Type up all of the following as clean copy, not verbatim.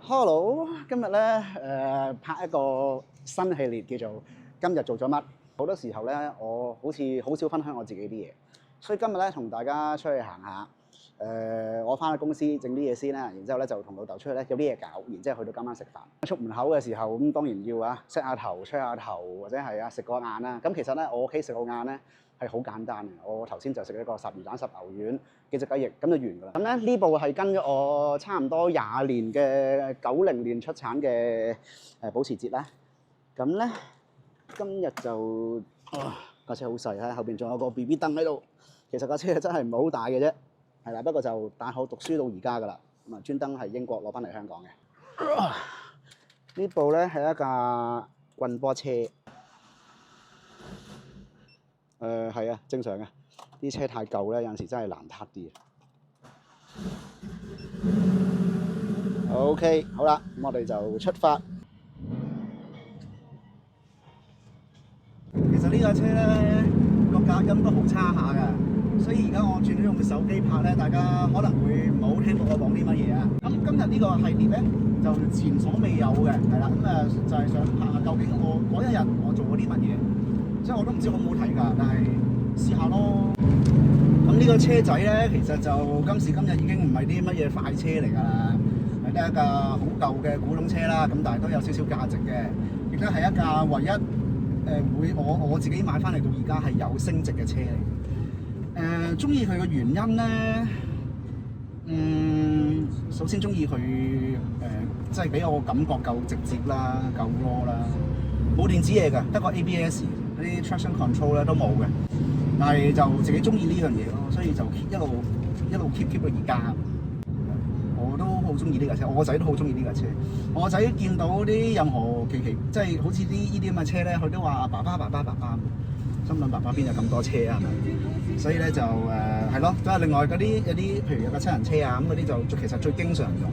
Hello，今日咧拍一個新系列叫做今日做咗乜。好多時候咧，我好似好少分享我自己啲嘢，所以今日咧同大家出去行下。我翻去公司整啲嘢先啦，然之後咧就同老豆出去咧有啲嘢搞，然之後去到今晚食飯。出門口嘅時候咁當然要洗下頭、吹下頭，或者係食個晏啦。咁其實咧我屋企食個晏咧係好簡單嘅。我頭先就食咗一個十魚蛋、十牛丸、幾隻雞翼，咁就完㗎啦。咁咧呢部係跟咗我差唔多20年嘅90年出產嘅保時捷啦。咁咧今日就架車好細啦，後邊仲有個 BB 燈喺度。其實架車真係唔係好大嘅啫。係啦，不過就大學讀書到而家㗎啦，咁專登係英國攞翻嚟香港嘅。呢部咧係一架棍波車，係啊，正常嘅。啲車太舊咧，有陣時真係難撻啲。OK， 好啦，咁我哋就出發。其實呢架車咧個隔音都好差下㗎。所以而家我轉咗用手機拍咧，大家可能會唔好聽到我講啲乜嘢啊。咁今日呢個系列咧就前所未有嘅，係啦。咁就係想拍下究竟我嗰一日我做過啲乜嘢。即係我都唔知好唔好睇㗎，但係試下咯。咁呢個車仔咧，其實就今時今日已經唔係啲乜嘢快車嚟㗎啦，係得一架好舊嘅古董車啦。咁但係都有少少價值嘅，亦都係一架唯一會我自己買翻嚟到而家係有升值嘅車嚟。中意佢嘅原因咧，首先中意佢即係俾我感覺夠直接啦，夠 raw 啦，冇電子嘢㗎，得個 ABS 嗰啲 traction control 咧都冇嘅，但係就自己中意呢樣嘢咯，所以就一路 keep 到而家。我都好中意呢架車，我個仔都好中意呢架車。我個仔見到啲任何奇即係好似呢啲咁嘅車咧，佢都話爸爸。心諗爸爸邊有咁多車啊？係咪？所以咧就係咯，都係另外嗰啲有啲，譬如有架七人車啊咁嗰啲就其實最經常用。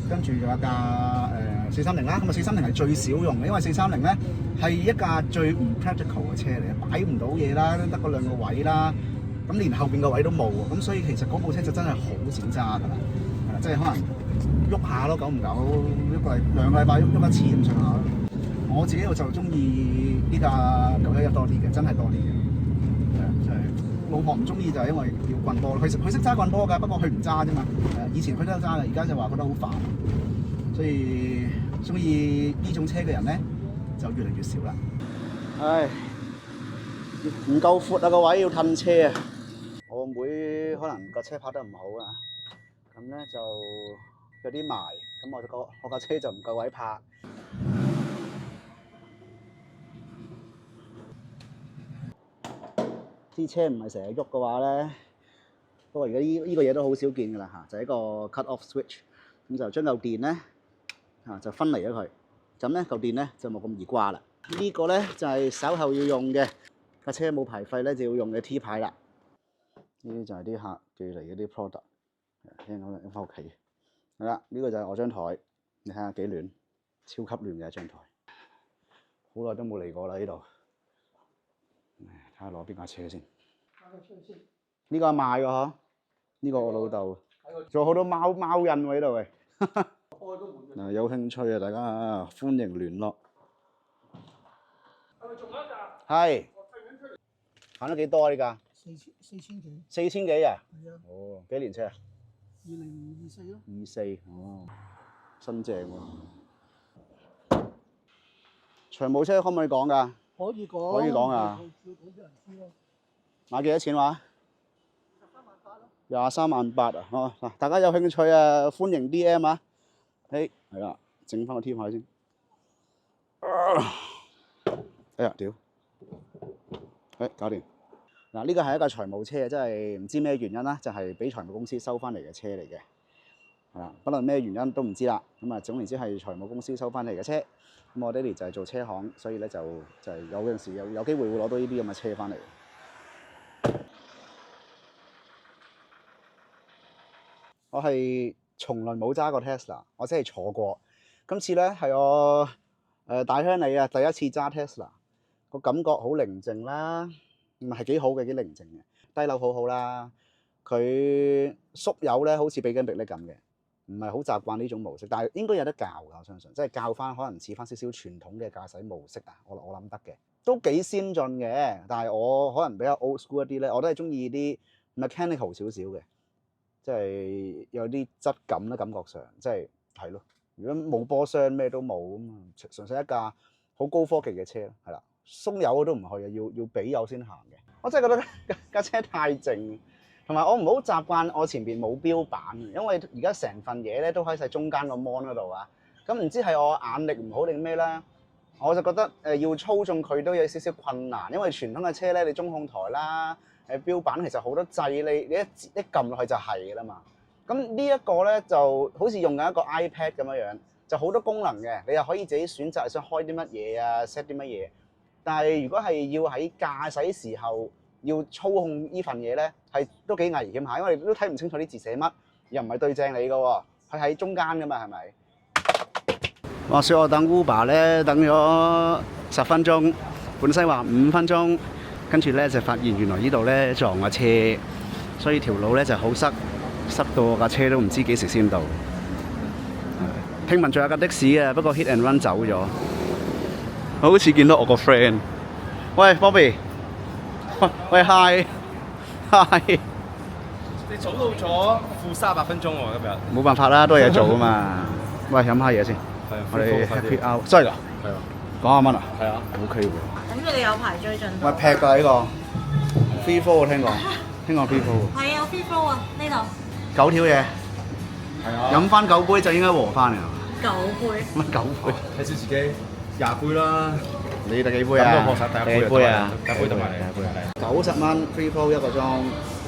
跟住有一架430啦，咁啊430係最少用嘅，因為430咧係一架最唔 practical 嘅車嚟，擺唔到嘢啦，得嗰兩個位啦，咁連後邊個位都冇喎，咁所以其實嗰部車就真係好少揸㗎啦，即係可能喐下咯，久唔久2個禮拜喐一次咁上下。我自己就中意呢架911多啲嘅，真係多啲嘅。就係老婆唔中意就係因為要棍波咯。佢識揸棍波㗎，不過佢唔揸啫嘛。以前佢都有揸嘅，而家就話覺得好煩，所以中意呢種車嘅人咧就越嚟越少啦。唉，唔夠闊啊個位，要褪車啊！我妹可能個車泊得唔好啊，咁咧就有啲埋，咁我架車就唔夠位泊。啲車唔係成日喐嘅話咧，不過而家呢個嘢都好少見㗎啦嚇，就係一個 cut off switch，咁就將嚿電咧就分離咗佢，咁咧嚿電咧就冇咁易掛啦。呢個咧就係稍後要用嘅，架車冇牌費咧就要用嘅 T 牌啦。呢啲就係啲客寄嚟嗰啲 product， 聽講拎翻屋企。係啦，呢個就係我張台，你睇下幾亂，超級亂嘅一張台，好耐都冇嚟過啦呢度。睇下攞邊架車先。呢個係賣㗎嗬？呢個我老豆。仲有好多貓印喎呢度喂。嗱，有興趣啊，大家歡迎聯絡。係咪仲有一架？係。行咗幾多啊呢架？4000幾。4000幾啊？係啊。哦，幾年車啊？2024咯。24，哦，新淨喎。長毛車可唔可以講㗎？可以講。可以講啊！買幾多錢話？23.8啊！哦，嗱，大家有興趣啊，歡迎 DM 啊！係啦，整翻個 T 牌先。哎呀，屌！搞掂。嗱，呢個係一架財務車，真係唔知咩原因啦，就係俾財務公司收翻嚟嘅車嚟嘅。係啦，不論咩原因都唔知啦。咁啊，總言之係財務公司收翻嚟嘅車。咁我爹哋就係做車行，所以咧就係有陣時有機會會攞到呢啲咁嘅車翻嚟。我係從來冇揸過 Tesla， 我只係坐過。今次咧係我大鄉里啊，第一次揸 Tesla， 個感覺好寧靜啦，係幾好嘅，幾寧靜嘅。低樓好好啦，佢縮油咧好似比緊迫力咁嘅，唔係好習慣呢種模式，但係應該有得教㗎，我相信，即係教翻可能似翻少少傳統嘅駕駛模式啊，我諗得嘅，都幾先進嘅。但係我可能比較 old school 一啲咧，我都係中意啲 mechanical 少少嘅，即係有啲質感啦，感覺上即係咯。如果冇波箱咩都冇咁啊，純粹一架好高科技嘅車咯，係啦，鬆油我都唔去嘅，要俾油先行嘅。我真係覺得架車太靜。同埋我唔好習慣我前邊冇標板，因為而家成份嘢咧都喺晒中間個 mon 嗰度啊。咁唔知係我眼力唔好定咩啦？我就覺得要操縱佢都有少少困難，因為傳統嘅車咧，你中控台啦、標板其實好多掣，你一撳落去就係㗎啦嘛。咁呢一個咧就好似用緊一個 iPad 咁樣樣，就好多功能嘅，你又可以自己選擇想開啲乜嘢啊 set 啲乜嘢。但係如果係要喺駕駛時候，要操控呢份嘢咧，係都幾危險下，因為你都睇唔清楚啲字寫乜，又唔係對正你嘅喎，佢喺中間㗎嘛，係咪？話說我等 Uber 咧，等咗10分鐘，本身話5分鐘，跟住咧就發現原來呢度咧撞咗車，所以條路咧就好塞到我架車都唔知幾時先到。聽聞仲有架的士啊，不過 hit and run 走咗。我好似見到我個 friend， 喂 Bobby。喂 hi， 你早到咗負38分鐘喎，今日。冇辦法啦，多嘢做啊嘛。喂，飲下嘢先。我哋 happy hour， 真係㗎？係啊。講下蚊啊？係啊。OK 喎。咁你哋有排追進度？喂，劈㗎呢個。free flow 我聽過。聽過 free flow。係啊，free flow 啊，呢度。 9條嘢。係啊。飲翻9杯就應該和翻㗎。9杯。乜9杯？睇少自己20杯啦。你第幾杯啊？咁都學曬第一杯啊！第一杯同埋第一杯係。90蚊 free flow 1個鐘，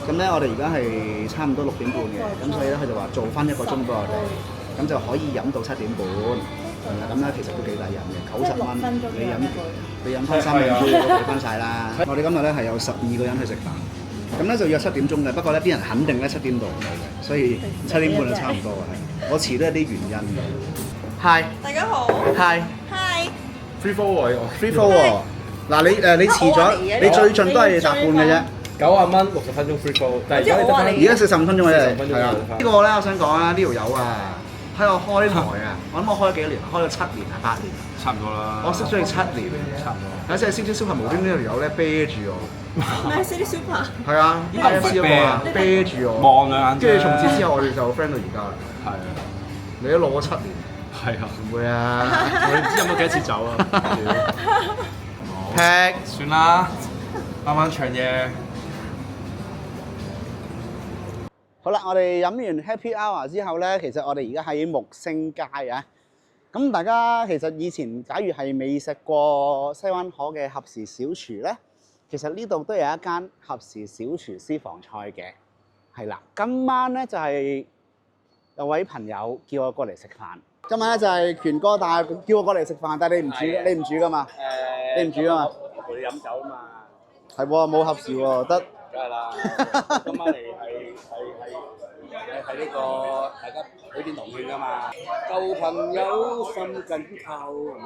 咁咧我哋而家係差唔多6點半嘅，咁所以咧佢就話做翻1個鐘俾我哋，咁就可以飲到7點半，咁咧其實都幾抵飲嘅，90蚊你飲翻3兩杯都俾翻晒啦。我哋今日咧係有12個人去食飯，咁咧就約7點鐘嘅，不過咧啲人肯定咧7點到唔到嘅，所以7點半就差唔多嘅，係我遲都有啲原因嘅。Hi， 大家好。Hi。 free flow 喎，free flow 喎。嗱你遲咗，你最盡都係搭半嘅啫。90蚊60分鐘 free flow，但係而家你得翻。而家45分鐘嘅啫。係啊。呢個咧，我想講啊，呢條友啊，喺我開台啊，我諗我開咗幾多年？開咗7年啊，8年。差唔多啦。我識咗你7年。差唔多。有陣時 City Super 無端端呢條友咧啤住我。咩 City Super？係啊，IFC 嗰個啊，啤住我。望兩眼。跟住從此之後，我哋就 friend 到而家啦。係啊。你都攞咗7年。係啊，唔會啊！我唔知飲咗幾多次酒啊！劈算啦，啱啱長嘢。好啦，我哋飲完 Happy Hour 之後咧，其實我哋而家喺木星街啊。咁大家其實以前假如係未食過西灣河嘅合時小廚咧，其實呢度都有一間合時小廚私房菜嘅。係啦，今晚咧就係有位朋友叫我過嚟食飯。今晚咧就係權哥帶叫我過嚟食飯，但係你唔煮，你唔煮噶嘛？你唔煮噶嘛？我陪你飲酒啊嘛。係喎，冇合時喎，得。梗係啦，今晚嚟係呢個大家許天同慶啊嘛。舊朋友心緊扣係咪？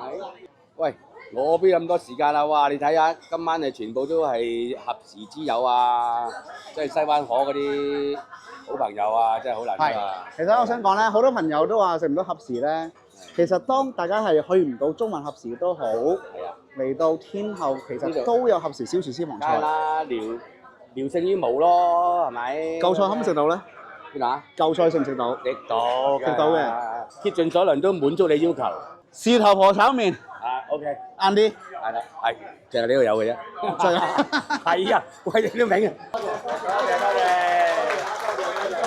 喂，我邊有咁多時間啊？哇！你睇下，今晚係全部都係合時之友啊，即係西灣河嗰啲好朋友啊，真係好難得啊！其實我想講咧，好多朋友都話食唔到合時咧。其實當大家係去唔到中環合時都好，嚟到天后其實都有合時小廚私房菜。梗係啦，聊勝於無咯，係咪？舊菜可唔可以食到咧？邊啊？舊菜食唔食到？食到，食到嘅，竭盡所能都滿足你要求。士頭婆炒麵。啊 ，OK，晏啲。係啦，係，淨係呢度有嘅啫。真係。係啊，喂你都明啊。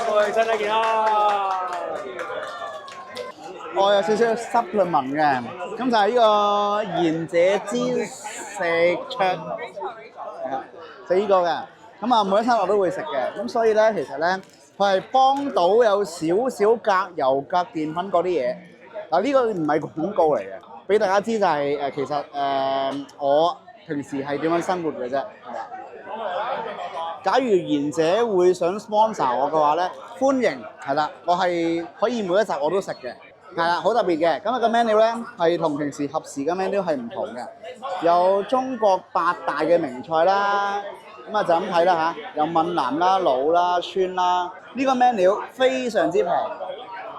多謝，身體健康。我有少少 supplement 嘅，咁就係呢個賢者之石桌，食呢個嘅。咁啊，每一餐我都會食嘅，咁所以咧，其實咧，佢係幫到有少少隔油、隔澱粉嗰啲嘢。嗱，呢個唔係廣告嚟嘅，俾大家知就係其實我平時係點樣生活嘅啫。假如賢者會想 sponsor 我嘅話咧，歡迎係啦，我係可以每一集我都食嘅。係啦，好特別嘅。咁啊個 menu 咧係同平時合時嘅 menu 係唔同嘅，有中國8大嘅名菜啦。咁啊就咁睇啦嚇，有閩南啦、魯啦、川啦。呢個 menu 非常之平，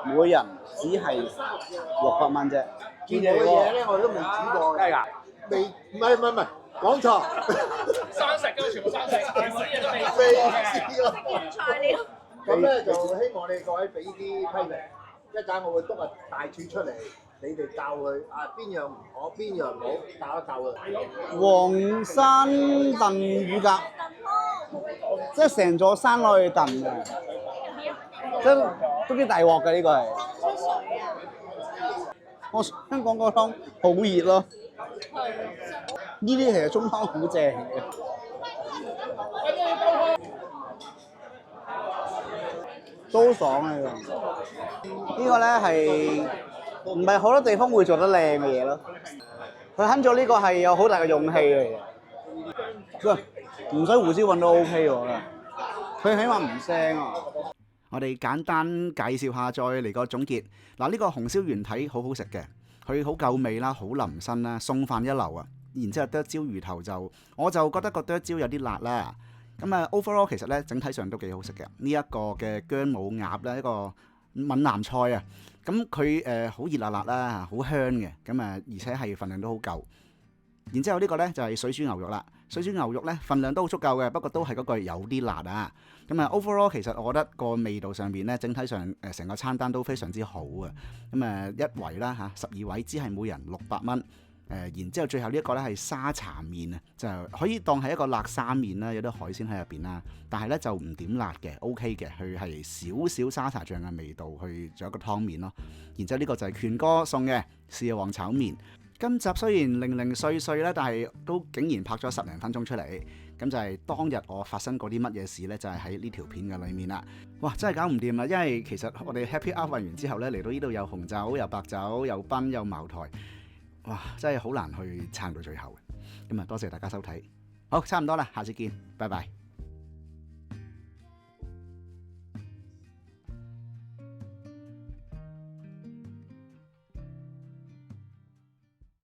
每人只係600蚊啫。見過嘅嘢咧，我哋都未煮過嘅。真係㗎？未，唔係，講錯。生食㗎，全部生食，乜嘢都未未試過。試過。材料。咁咧就希望你各位俾啲批評，一陣我會督個大廚出嚟，你哋教佢啊邊樣唔好，邊樣唔好，教一教佢。黃山燉乳鴿，即係成座山落去燉嘅，即係都幾大鑊嘅呢個係。我想講個湯好熱咯，呢啲其實中湯好正嘅。都爽啊！呢個咧係唔係好多地方會做得靚嘅嘢咯？佢肯做呢個係有好大嘅勇氣嚟嘅。喂，唔使胡椒粉都 OK 喎，佢起碼唔腥啊！我哋簡單介紹下，再嚟個總結。嗱，呢個紅燒原體好好食嘅，佢好夠味啦，好腍身啦，餸飯一流啊！然之後剁椒魚頭我就覺得個剁椒有啲辣啦。咁啊 overall 其實咧整體上都幾好食嘅。呢一個嘅薑母鴨咧，一個閩南菜啊。咁佢好熱辣辣啦，好香嘅。咁啊，而且係份量都好夠。然之後呢個咧就係水煮牛肉啦。水煮牛肉咧份量都好足夠嘅，不過都係嗰句有啲辣啊。咁啊 overall 其實我覺得個味道上邊咧，整體上成個餐單都非常之好啊。咁啊一圍啦嚇，12位只係每人600蚊。然之後最後呢一個咧係沙茶麵啊，就可以當係一個辣沙麵啦，有啲海鮮喺入邊啦，但係咧就唔點辣嘅 ，OK 嘅，佢係少少沙茶醬嘅味道去做一個湯麵咯。然之後呢個就係權哥送嘅豉油皇炒麵。今集雖然零零碎碎咧，但係都竟然拍咗10零分鐘出嚟，咁就係當日我發生過啲乜嘢事呢？就係喺呢條片嘅裏面啦。哇，真係搞唔掂啦！因為其實我哋 Happy Hour 完之後呢，嚟到呢度有紅酒、有白酒、有賓、有茅台。哇！真係好難去撐到最後嘅，咁啊多謝大家收睇，好差唔多啦，下次見，拜拜。